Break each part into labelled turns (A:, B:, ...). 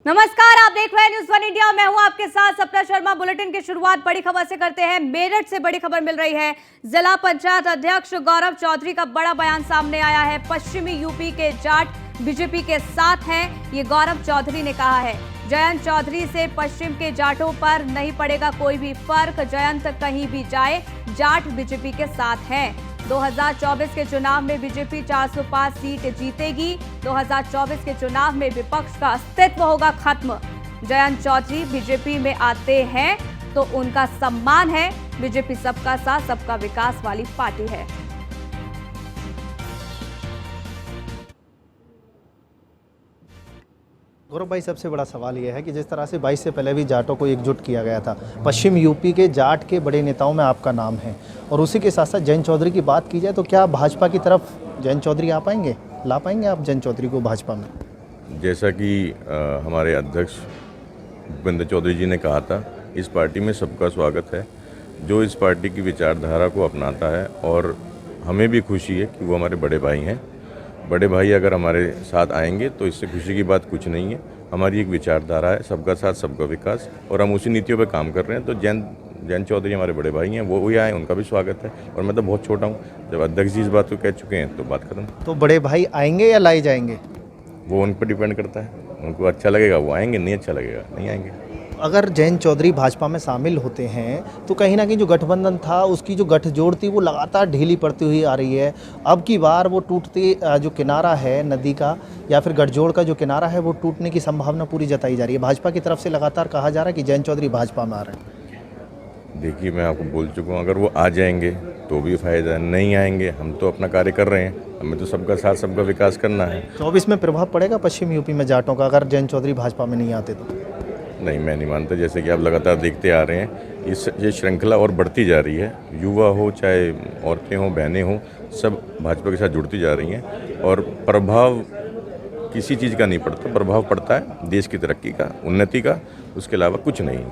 A: नमस्कार, आप देख रहे हैं न्यूज़ वन इंडिया। मैं हूं आपके साथ सपना शर्मा। बुलेटिन की शुरुआत बड़ी खबर से करते हैं। मेरठ से बड़ी खबर मिल रही है। जिला पंचायत अध्यक्ष गौरव चौधरी का बड़ा बयान सामने आया है। पश्चिमी यूपी के जाट बीजेपी के साथ हैं, ये गौरव चौधरी ने कहा है। जयंत चौधरी से पश्चिम के जाटों पर नहीं पड़ेगा कोई भी फर्क। जयंत कहीं भी जाए, जाट बीजेपी के साथ हैं। 2024 के चुनाव में बीजेपी 405 सीट जीतेगी। 2024 के चुनाव में विपक्ष का अस्तित्व होगा खत्म। जयंत चौधरी बीजेपी में आते हैं तो उनका सम्मान है। बीजेपी सबका साथ सबका विकास वाली पार्टी है।
B: गौरव भाई, सबसे बड़ा सवाल यह है कि जिस तरह से 22 से पहले भी जाटों को एकजुट किया गया था, पश्चिम यूपी के जाट के बड़े नेताओं में आपका नाम है, और उसी के साथ साथ जयंत चौधरी की बात की जाए तो क्या भाजपा की तरफ जयंत चौधरी आ पाएंगे, ला पाएंगे आप जयंत चौधरी को भाजपा में?
C: जैसा कि हमारे अध्यक्ष भूपेंद्र चौधरी जी ने कहा था, इस पार्टी में सबका स्वागत है। जो इस पार्टी की विचारधारा को अपनाता है, और हमें भी खुशी है कि वो हमारे बड़े भाई हैं। बड़े भाई अगर हमारे साथ आएंगे तो इससे खुशी की बात कुछ नहीं है। हमारी एक विचारधारा है, सबका साथ सबका विकास, और हम उसी नीतियों पे काम कर रहे हैं। तो जयंत चौधरी हमारे बड़े भाई हैं, वो भी आए, उनका भी स्वागत है। और मैं तो बहुत छोटा हूँ, जब अध्यक्ष जी इस बात को कह चुके हैं तो बात खत्म।
B: तो बड़े भाई आएंगे या लाए जाएंगे?
C: वो उन पर डिपेंड करता है। उनको अच्छा लगेगा वो आएंगे, नहीं अच्छा लगेगा नहीं आएंगे।
B: अगर जयंत चौधरी भाजपा में शामिल होते हैं तो कहीं ना कहीं जो गठबंधन था, उसकी जो गठजोड़ थी, वो लगातार ढीली पड़ती हुई आ रही है। अब की बार वो टूटते जो किनारा है नदी का, या फिर गठजोड़ का जो किनारा है, वो टूटने की संभावना पूरी जताई जा रही है। भाजपा की तरफ से लगातार कहा जा रहा है कि जयंत चौधरी भाजपा में आ रहे हैं।
C: देखिए, मैं आपको बोल चुका हूँ, अगर वो आ जाएंगे तो भी फायदा है, नहीं आएंगे हम तो अपना कार्य कर रहे हैं। हमें तो सबका साथ सबका विकास करना है।
B: 24 में प्रभाव पड़ेगा पश्चिम यूपी में जाटों का, अगर जयंत चौधरी भाजपा में नहीं आते तो?
C: नहीं, मैं नहीं मानता। जैसे कि आप लगातार देखते आ रहे हैं, ये श्रृंखला और बढ़ती जा रही है। युवा हो, चाहे औरतें हों, बहनें हों, सब भाजपा के साथ जुड़ती जा रही हैं। और प्रभाव किसी चीज़ का नहीं पड़ता, प्रभाव पड़ता है देश की तरक्की का, उन्नति का, उसके अलावा कुछ नहीं।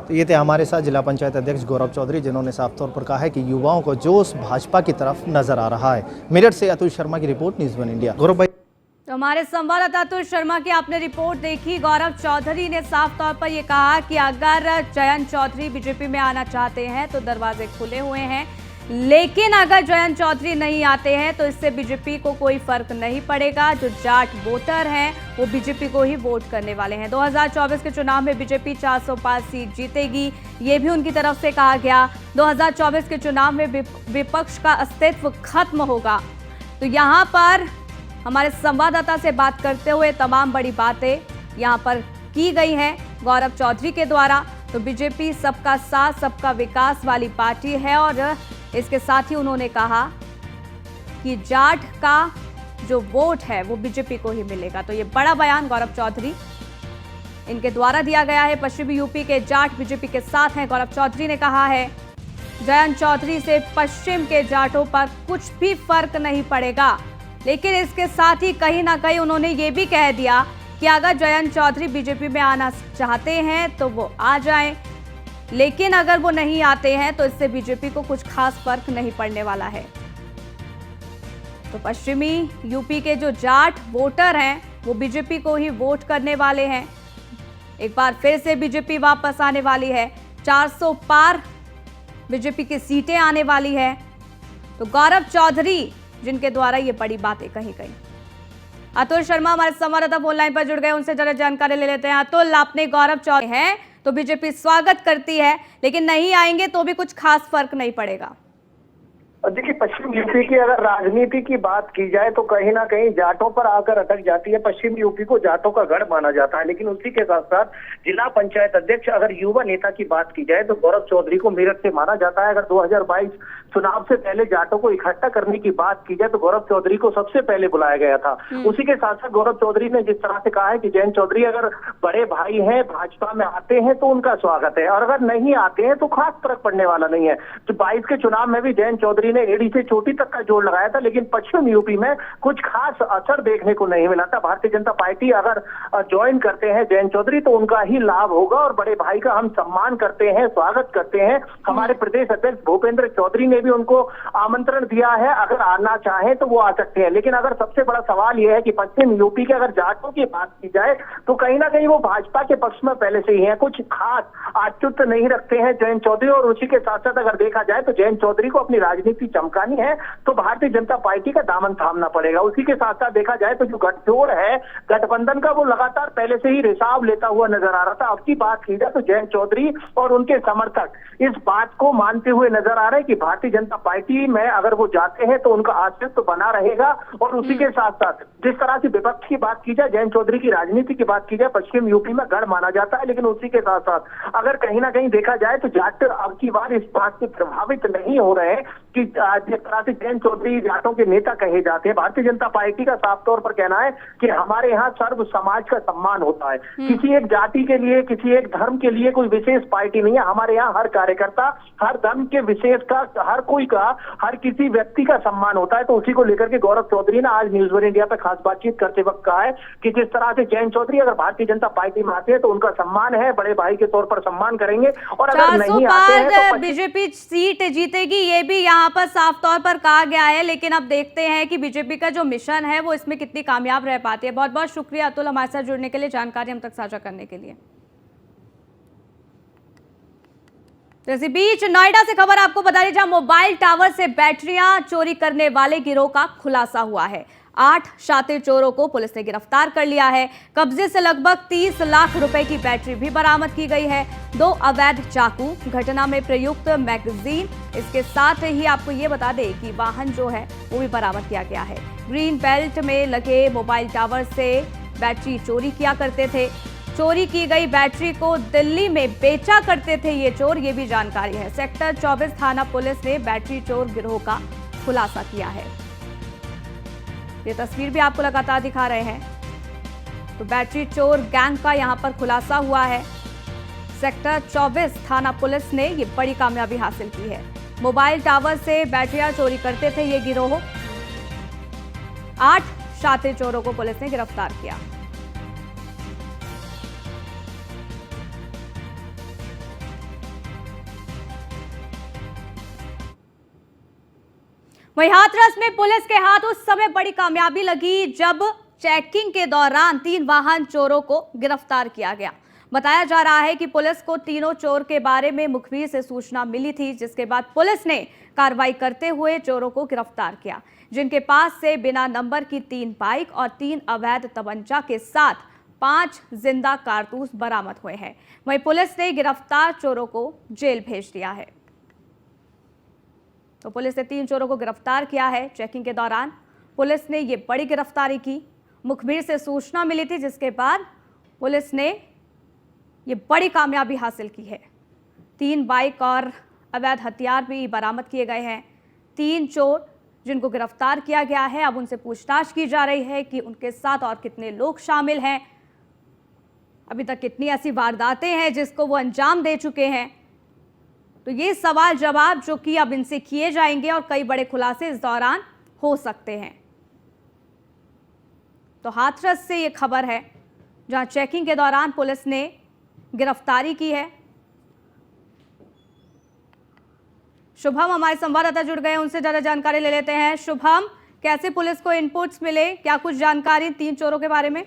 B: तो ये थे हमारे साथ जिला पंचायत अध्यक्ष गौरव चौधरी, जिन्होंने साफ तौर पर कहा है कि युवाओं को जोश भाजपा की तरफ नजर आ रहा है। मेरठ से अतुल शर्मा की रिपोर्ट, न्यूज़ वन इंडिया। गौरव भाई,
A: तो हमारे संवाददाता अतुल शर्मा की आपने रिपोर्ट देखी। गौरव चौधरी ने साफ तौर पर यह कहा कि अगर जयंत चौधरी बीजेपी में आना चाहते हैं तो दरवाजे खुले हुए हैं, लेकिन अगर जयंत चौधरी नहीं आते हैं तो इससे बीजेपी को कोई फर्क नहीं पड़ेगा। जो जाट वोटर हैं वो बीजेपी को ही वोट करने वाले हैं। 2024 के चुनाव में बीजेपी 405 सीट जीतेगी, ये भी उनकी तरफ से कहा गया। 2024 के चुनाव में विपक्ष का अस्तित्व खत्म होगा। तो यहाँ पर हमारे संवाददाता से बात करते हुए तमाम बड़ी बातें यहाँ पर की गई हैं गौरव चौधरी के द्वारा। तो बीजेपी सबका साथ सबका विकास वाली पार्टी है, और इसके साथ ही उन्होंने कहा कि जाट का जो वोट है वो बीजेपी को ही मिलेगा। तो ये बड़ा बयान गौरव चौधरी इनके द्वारा दिया गया है। पश्चिमी यूपी के जाट बीजेपी के साथ हैं, गौरव चौधरी ने कहा है। जयंत चौधरी से पश्चिम के जाटों पर कुछ भी फर्क नहीं पड़ेगा, लेकिन इसके साथ ही कहीं ना कहीं उन्होंने ये भी कह दिया कि अगर जयंत चौधरी बीजेपी में आना चाहते हैं तो वो आ जाएं, लेकिन अगर वो नहीं आते हैं तो इससे बीजेपी को कुछ खास फर्क नहीं पड़ने वाला है। तो पश्चिमी यूपी के जो जाट वोटर हैं वो बीजेपी को ही वोट करने वाले हैं। एक बार फिर से बीजेपी वापस आने वाली है। 400 पार बीजेपी की सीटें आने वाली है। तो गौरव चौधरी जिनके द्वारा ये बड़ी बातें कही गई। अतुल शर्मा हमारे संवाददाता फोन लाइन पर जुड़ गए, उनसे जरा जानकारी ले लेते हैं। अतुल, आपने गौरव चौधरी हैं तो बीजेपी स्वागत करती है, लेकिन नहीं आएंगे तो भी कुछ खास फर्क नहीं पड़ेगा।
D: देखिए, पश्चिम यूपी की अगर राजनीति की बात की जाए तो कहीं ना कहीं जाटों पर आकर अटक जाती है। पश्चिम यूपी को जाटों का गढ़ माना जाता है, लेकिन उसी के साथ साथ जिला पंचायत अध्यक्ष अगर युवा नेता की बात की जाए तो गौरव चौधरी को मेरठ से माना जाता है। अगर 2022 चुनाव से पहले जाटों को इकट्ठा करने की बात की जाए तो गौरव चौधरी को सबसे पहले बुलाया गया था। उसी के साथ साथ गौरव चौधरी ने जिस तरह से कहा है कि जयंत चौधरी अगर बड़े भाई हैं, भाजपा में आते हैं तो उनका स्वागत है, और अगर नहीं आते हैं तो खास फर्क पड़ने वाला नहीं है। तो 22 के चुनाव में भी जयंत चौधरी चौधरी ने एड़ी से चोटी तक का जोर लगाया था, लेकिन पश्चिम यूपी में कुछ खास असर देखने को नहीं मिला था। भारतीय जनता पार्टी अगर ज्वाइन करते हैं जयंत चौधरी तो उनका ही लाभ होगा, और बड़े भाई का हम सम्मान करते हैं, स्वागत करते हैं। हमारे प्रदेश अध्यक्ष भूपेंद्र चौधरी ने भी उनको आमंत्रण दिया है, अगर आना चाहें तो वो आ सकते हैं। लेकिन अगर सबसे बड़ा सवाल यह है कि पश्चिम यूपी के अगर जाटों की बात की जाए तो कहीं ना कहीं वो भाजपा के पक्ष में पहले से ही है, कुछ खास आच्युत नहीं रखते हैं जयंत चौधरी। और उसी के साथ साथ अगर देखा जाए तो जयंत चौधरी को अपनी राजनीति चमकानी है तो भारतीय जनता पार्टी का दामन थामना पड़ेगा। उसी के साथ साथ देखा जाए तो जो गठजोड़ है गठबंधन का, वो लगातार पहले से ही रिसाव लेता हुआ नजर आ रहा था। अब की बात की जाए तो जयंत चौधरी और उनके समर्थक इस बात को मानते हुए नजर आ रहे हैं कि भारतीय जनता पार्टी में अगर वो जाते हैं तो उनका अस्तित्व बना रहेगा। और उसी के साथ साथ जिस तरह से विपक्ष की बात की जाए, जयंत चौधरी की राजनीति की बात की जाए, पश्चिम यूपी में गढ़ माना जाता है। लेकिन उसी के साथ साथ अगर कहीं ना कहीं देखा जाए तो जाट अब की बार इस बात से प्रभावित नहीं हो रहे हैं कि जिस तरह से जयंत चौधरी जाटों के नेता कहे जाते हैं। भारतीय जनता पार्टी का साफ तौर पर कहना है कि हमारे यहाँ सर्व समाज का सम्मान होता है, किसी एक जाति के लिए, किसी एक धर्म के लिए कोई विशेष पार्टी नहीं है। हमारे यहाँ हर कार्यकर्ता, हर धर्म के विशेष का, हर कोई का, हर किसी व्यक्ति का सम्मान होता है। तो उसी को लेकर के गौरव चौधरी ने आज न्यूज वन इंडिया पर खास बातचीत करते वक्त कहा है कि जिस तरह से जयंत चौधरी अगर भारतीय जनता पार्टी में आते हैं तो उनका सम्मान है, बड़े भाई के तौर पर सम्मान करेंगे। और अगर नहीं आते हैं तो
A: बीजेपी सीट जीतेगी, ये भी यहाँ पर साफ तौर पर कहा गया है। लेकिन अब देखते हैं कि बीजेपी का जो मिशन है वो इसमें कितनी कामयाब रह पाती है। बहुत बहुत शुक्रिया अतुल, हमारे साथ जुड़ने के लिए, जानकारी हम तक साझा करने के लिए। तो इसी बीच नोएडा से खबर आपको बता दें, जहां मोबाइल टावर से बैटरियां चोरी करने वाले गिरोह का खुलासा हुआ है। 8 शातिर चोरों को पुलिस ने गिरफ्तार कर लिया है। कब्जे से लगभग 30 लाख रुपए की बैटरी भी बरामद की गई है। 2 अवैध चाकू, घटना में प्रयुक्त मैगजीन, इसके साथ ही आपको ये बता दें कि वाहन जो है वो भी बरामद किया गया है। ग्रीन बेल्ट में लगे मोबाइल टावर से बैटरी चोरी किया करते थे। चोरी की गई बैटरी को दिल्ली में बेचा करते थे ये चोर, ये भी जानकारी है। सेक्टर 24 थाना पुलिस ने बैटरी चोर गिरोह का खुलासा किया है। ये तस्वीर भी आपको लगातार दिखा रहे हैं। तो बैटरी चोर गैंग का यहां पर खुलासा हुआ है। सेक्टर 24 थाना पुलिस ने ये बड़ी कामयाबी हासिल की है। मोबाइल टावर से बैटरियां चोरी करते थे ये गिरोह। 8 शातिर चोरों को पुलिस ने गिरफ्तार किया। वहीं हाथरस में पुलिस के हाथ उस समय बड़ी कामयाबी लगी जब चेकिंग के दौरान 3 वाहन चोरों को गिरफ्तार किया गया। बताया जा रहा है कि पुलिस को तीनों चोर के बारे में मुखबिर से सूचना मिली थी, जिसके बाद पुलिस ने कार्रवाई करते हुए चोरों को गिरफ्तार किया, जिनके पास से बिना नंबर की 3 बाइक और 3 अवैध तमंचा के साथ 5 जिंदा कारतूस बरामद हुए हैं। वहीं पुलिस ने गिरफ्तार चोरों को जेल भेज दिया है। तो पुलिस ने 3 चोरों को गिरफ्तार किया है। चेकिंग के दौरान पुलिस ने ये बड़ी गिरफ्तारी की। मुखबिर से सूचना मिली थी, जिसके बाद पुलिस ने ये बड़ी कामयाबी हासिल की है। 3 बाइक और अवैध हथियार भी बरामद किए गए हैं। 3 चोर जिनको गिरफ्तार किया गया है, अब उनसे पूछताछ की जा रही है कि उनके साथ और कितने लोग शामिल हैं, अभी तक कितनी ऐसी वारदातें हैं जिसको वो अंजाम दे चुके हैं। तो ये सवाल जवाब जो कि अब इनसे किए जाएंगे और कई बड़े खुलासे इस दौरान हो सकते हैं। तो हाथरस से ये खबर है, जहां चेकिंग के दौरान पुलिस ने गिरफ्तारी की है। शुभम हमारे संवाददाता जुड़ गए, उनसे ज्यादा जानकारी ले लेते हैं। शुभम, कैसे पुलिस को इनपुट्स मिले, क्या कुछ जानकारी 3 चोरों के बारे में?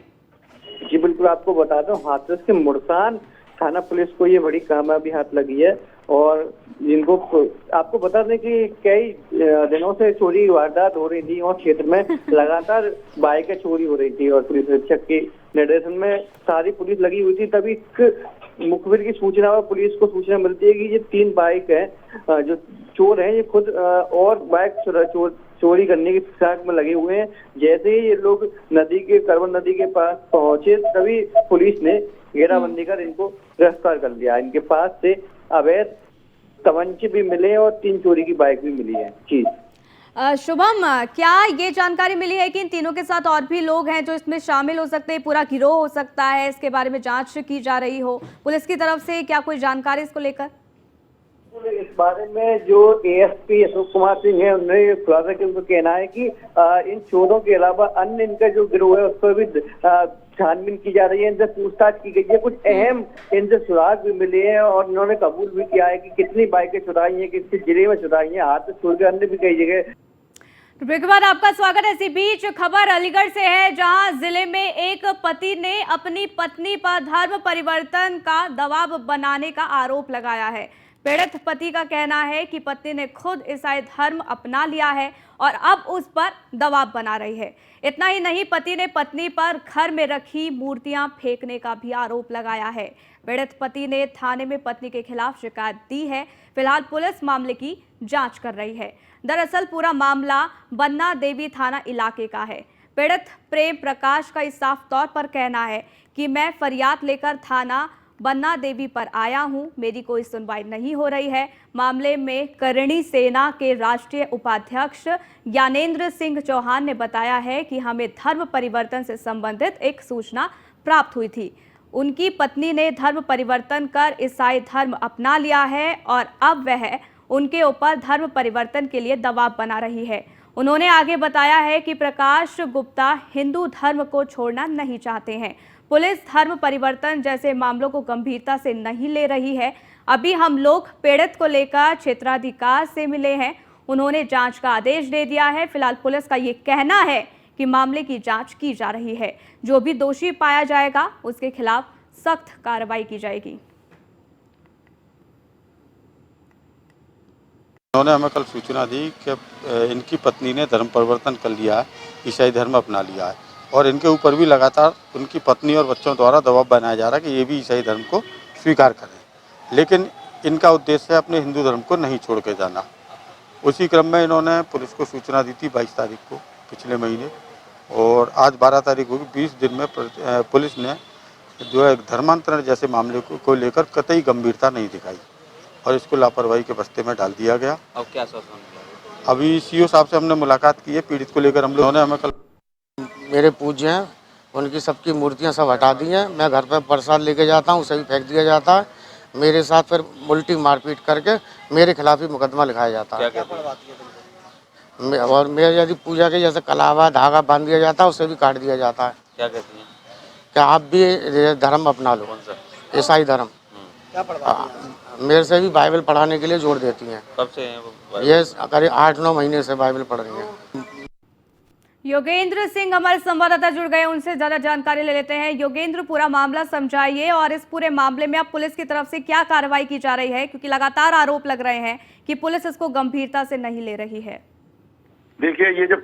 E: जी बिल्कुल, आपको बताता हूँ, हाथरस के मुरसान थाना पुलिस को ये बड़ी कामयाबी हाथ लगी है। और जिनको आपको बता दें कि कई दिनों से चोरी वारदात हो रही थी और क्षेत्र में लगातार बाइकें चोरी हो रही थी, और पुलिस अधीक्षक के निर्देशन में सारी पुलिस लगी हुई थी। तभी मुखबिर की सूचना और पुलिस को सूचना मिलती है कि ये 3 बाइक है, जो चोर हैं ये खुद और बाइक चोरी करने की फिराक में लगे हुए हैं। जैसे ही ये लोग करवन नदी के पास पहुंचे, तभी पुलिस ने घेराबंदी कर इनको गिरफ्तार कर लिया। इनके पास से अवैध तमंचे भी मिले और 3 चोरी की बाइक भी मिली है। जी
A: शुभम, क्या ये जानकारी मिली है कि इन तीनों के साथ और भी लोग हैं जो इसमें शामिल हो सकते हैं, पूरा गिरोह हो सकता है, इसके बारे में जांच की जा रही हो, पुलिस की तरफ से क्या कोई जानकारी इसको लेकर?
E: इस बारे में जो एएसपी अशोक कुमार सिंह है उन्होंने खुलासा किया। उनका कहना है कि इन चोरों के अलावा अन्य इनका जो गिरोह है उस पर भी छानबीन की जा रही है, इनसे पूछताछ की गई है। कुछ अहम इनसे सुराग भी मिले हैं और इन्होंने कबूल भी किया है कि कितनी बाइकें चुराई हैं, किस जिले में चुराई हैं, हाथ से छोड़ के अन्य भी कई जगह।
A: ब्रेक के बाद आपका स्वागत है। इसी बीच खबर अलीगढ़ से है, जहां जिले में एक पति ने अपनी पत्नी पर धर्म परिवर्तन का दबाव बनाने का आरोप लगाया है। पीड़ित पति का कहना है कि पत्नी ने खुद ईसाई धर्म अपना लिया है और अब उस पर दबाव बना रही है। इतना ही नहीं, पति ने पत्नी पर घर में रखी मूर्तियां फेंकने का भी आरोप लगाया है। पीड़ित पति ने थाने में पत्नी के खिलाफ शिकायत दी है। फिलहाल पुलिस मामले की जांच कर रही है। दरअसल पूरा मामला बन्ना देवी थाना इलाके का है। पीड़ित प्रेम प्रकाश का इस साफ तौर पर कहना है कि मैं फरियाद लेकर थाना बन्ना देवी पर आया हूं, मेरी कोई सुनवाई नहीं हो रही है। मामले में करणी सेना के राष्ट्रीय उपाध्यक्ष ज्ञानेंद्र सिंह चौहान ने बताया है कि हमें धर्म परिवर्तन से संबंधित एक सूचना प्राप्त हुई थी। उनकी पत्नी ने धर्म परिवर्तन कर ईसाई धर्म अपना लिया है और अब वह उनके ऊपर धर्म परिवर्तन के लिए दबाव बना रही है। उन्होंने आगे बताया है कि प्रकाश गुप्ता हिंदू धर्म को छोड़ना नहीं चाहते हैं। पुलिस धर्म परिवर्तन जैसे मामलों को गंभीरता से नहीं ले रही है। अभी हम लोग पीड़ित को लेकर क्षेत्राधिकार से मिले हैं, उन्होंने जांच का आदेश दे दिया है। फिलहाल पुलिस का ये कहना है कि मामले की जांच की जा रही है। जो भी दोषी पाया जाएगा उसके खिलाफ सख्त कार्रवाई की जाएगी।
F: उन्होंने हमें कल सूचना दी कि इनकी पत्नी ने धर्म परिवर्तन कर लिया है, ईसाई धर्म अपना लिया है और इनके ऊपर भी लगातार उनकी पत्नी और बच्चों द्वारा दबाव बनाया जा रहा है कि ये भी ईसाई धर्म को स्वीकार करें। लेकिन इनका उद्देश्य है अपने हिंदू धर्म को नहीं छोड़ के जाना। उसी क्रम में इन्होंने पुलिस को सूचना दी थी 22 तारीख को पिछले महीने, और आज 12 तारीख होगी। 20 दिन में पुलिस ने जो है धर्मांतरण जैसे मामले को लेकर कतई गंभीरता नहीं दिखाई और इसको लापरवाही के बस्ते में डाल दिया गया।
G: अब क्या आश्वासन?
F: अभी सीओ साहब से हमने मुलाकात की है। पीड़ित को लेकर हम लोगों ने हमें कल
H: मेरे पूज्य हैं, उनकी सबकी मूर्तियां सब हटा दी हैं। मैं घर पर प्रसाद लेके जाता हूं, उसे भी फेंक दिया जाता है। मेरे साथ फिर उल्टी मारपीट करके मेरे खिलाफ ही मुकदमा लिखाया जाता है। और मेरे यदि पूजा के जैसे कलावा धागा बांध दिया जाता है, उसे भी काट दिया जाता है।
G: क्या कहती हैं?
H: क्या आप भी धर्म अपना लो, ईसाई धर्म। मेरे से भी बाइबल पढ़ाने के लिए जोड़ देती हैं।
G: कब से हैं वो?
H: ये करीब 8-9 महीने से बाइबल पढ़ रही हैं।
A: योगेंद्र सिंह हमारे संवाददाता जुड़ गए, उनसे ज्यादा जानकारी ले लेते हैं। योगेंद्र, पूरा मामला समझाइए और इस पूरे मामले में अब पुलिस की तरफ से क्या कार्रवाई की जा रही है, क्योंकि लगातार आरोप लग रहे हैं कि पुलिस इसको गंभीरता से नहीं ले रही है।
I: देखिए, ये जो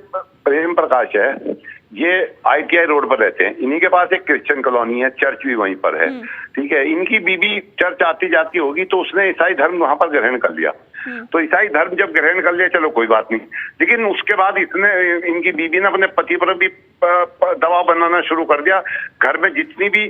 I: प्रेम प्रकाश है ये ITI रोड पर रहते हैं। इन्हीं के पास एक क्रिश्चियन कॉलोनी है, चर्च भी वहीं पर है। ठीक है, इनकी बीबी चर्च आती जाती होगी तो उसने ईसाई धर्म वहां पर ग्रहण कर लिया। तो ईसाई धर्म जब ग्रहण कर लिया, चलो कोई बात नहीं, लेकिन उसके बाद इनकी बीबी ने अपने पति पर भी दबाव बनाना शुरू कर दिया। घर में जितनी भी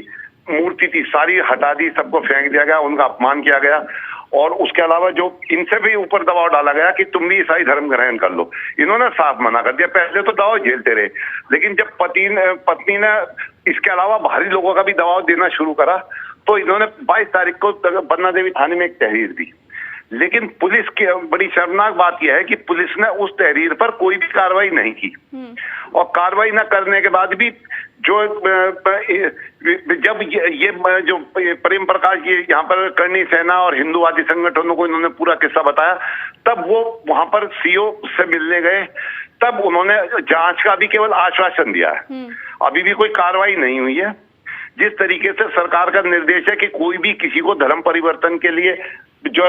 I: मूर्ति थी सारी हटा दी, सबको फेंक दिया गया, उनका अपमान किया गया और उसके अलावा जो इनसे भी ऊपर दबाव डाला गया कि तुम भी ईसाई धर्म ग्रहण कर लो। इन्होंने साफ मना कर दिया। पहले तो दबाव झेलते रहे, लेकिन जब पत्नी ने इसके अलावा बाहरी लोगों का भी दबाव देना शुरू करा तो इन्होंने 22 तारीख को बन्ना देवी थाने में एक तहरीर दी। लेकिन पुलिस की बड़ी शर्मनाक बात यह है कि पुलिस ने उस तहरीर पर कोई भी कार्रवाई नहीं की और कार्रवाई न करने के बाद भी जो जब ये जो प्रेम प्रकाश ये यहाँ पर करणी सेना और हिंदूवादी संगठनों को इन्होंने पूरा किस्सा बताया, तब वो वहां पर सीओ से मिलने गए, तब उन्होंने जांच का भी केवल आश्वासन दिया है। अभी भी कोई कार्रवाई नहीं हुई है। जिस तरीके से सरकार का निर्देश है कि कोई भी किसी को धर्म परिवर्तन के लिए जो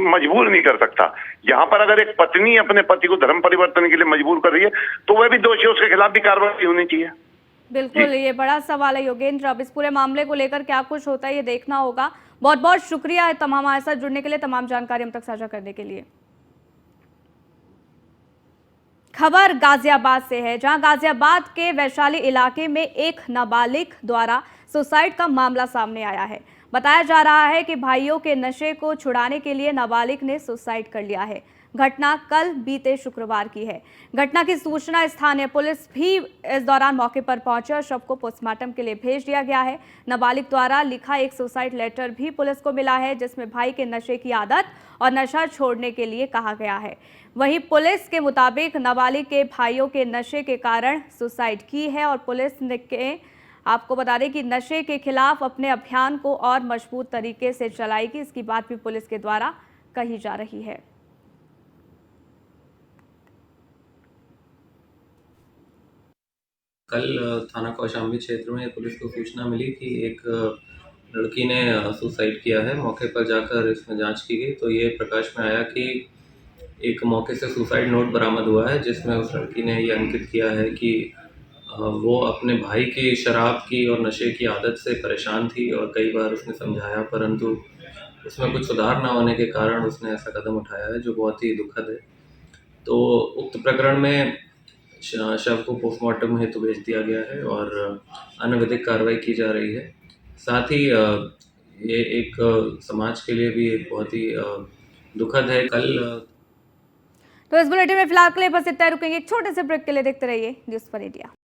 I: मजबूर नहीं कर सकता, यहाँ पर अगर एक पत्नी अपने पति को धर्म परिवर्तन के लिए मजबूर कर रही है तो वह भी दोषी, उसके खिलाफ भी कार्रवाई होनी चाहिए।
A: बिल्कुल, ये बड़ा सवाल है योगेंद्र। अब इस पूरे मामले को लेकर क्या कुछ होता है ये देखना होगा। बहुत बहुत शुक्रिया है तमाम हमारे साथ जुड़ने के लिए, तमाम जानकारी हम तक साझा करने के लिए। खबर गाजियाबाद से है, जहां गाजियाबाद के वैशाली इलाके में एक नाबालिग द्वारा सुसाइड का मामला सामने आया है। बताया जा रहा है कि भाइयों के नशे को छुड़ाने के लिए नाबालिग ने सुसाइड कर लिया है। घटना कल बीते शुक्रवार की है। घटना की सूचना स्थानीय पुलिस भी इस दौरान मौके पर पहुंचे और शव को पोस्टमार्टम के लिए भेज दिया गया है। नाबालिग द्वारा लिखा एक सुसाइड लेटर भी पुलिस को मिला है, जिसमें भाई के नशे की आदत और नशा छोड़ने के लिए कहा गया है। वहीं पुलिस के मुताबिक नाबालिग के भाइयों के नशे के कारण सुसाइड की है और पुलिस ने आपको बता दें कि नशे के खिलाफ अपने अभियान को और मजबूत तरीके से चलाएगी, इसकी बात भी पुलिस के द्वारा कही जा रही है।
G: कल थाना कौशाम्बी क्षेत्र में पुलिस को सूचना मिली कि एक लड़की ने सुसाइड किया है। मौके पर जाकर इसमें जांच की गई तो ये प्रकाश में आया कि एक मौके से सुसाइड नोट बरामद हुआ है, जिसमें उस लड़की ने ये अंकित किया है कि वो अपने भाई की शराब की और नशे की आदत से परेशान थी और कई बार उसने समझाया, परंतु उसमें कुछ सुधार न होने के कारण उसने ऐसा कदम उठाया है, जो बहुत ही दुखद है। तो उक्त प्रकरण में शव को पोस्टमार्टम हेतु भेज दिया गया है और अन्य विधिक कार्रवाई की जा रही है। साथ ही ये एक समाज के लिए भी एक बहुत ही दुखद है। कल
A: तो इस बुलेटिन में फिलहाल के लिए बस इतना ही, रुकेंगे एक छोटे से ब्रेक के लिए। देखते रहिए न्यूज़ फॉर इंडिया।